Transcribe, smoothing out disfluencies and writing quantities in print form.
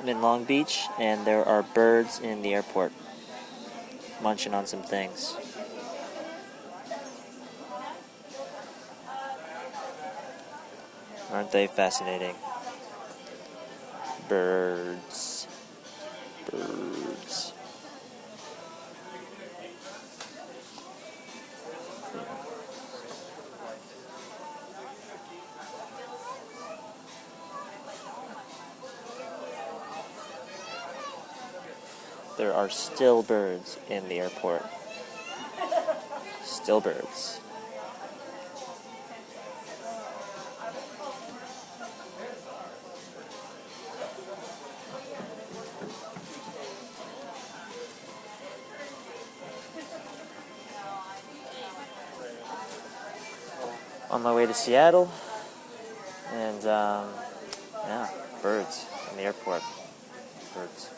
I'm in Long Beach, and there are birds in the airport munching on some things. Aren't they fascinating? Birds. Birds. There are still birds in the airport. Still birds. On my way to Seattle, and yeah, birds in the airport. Birds.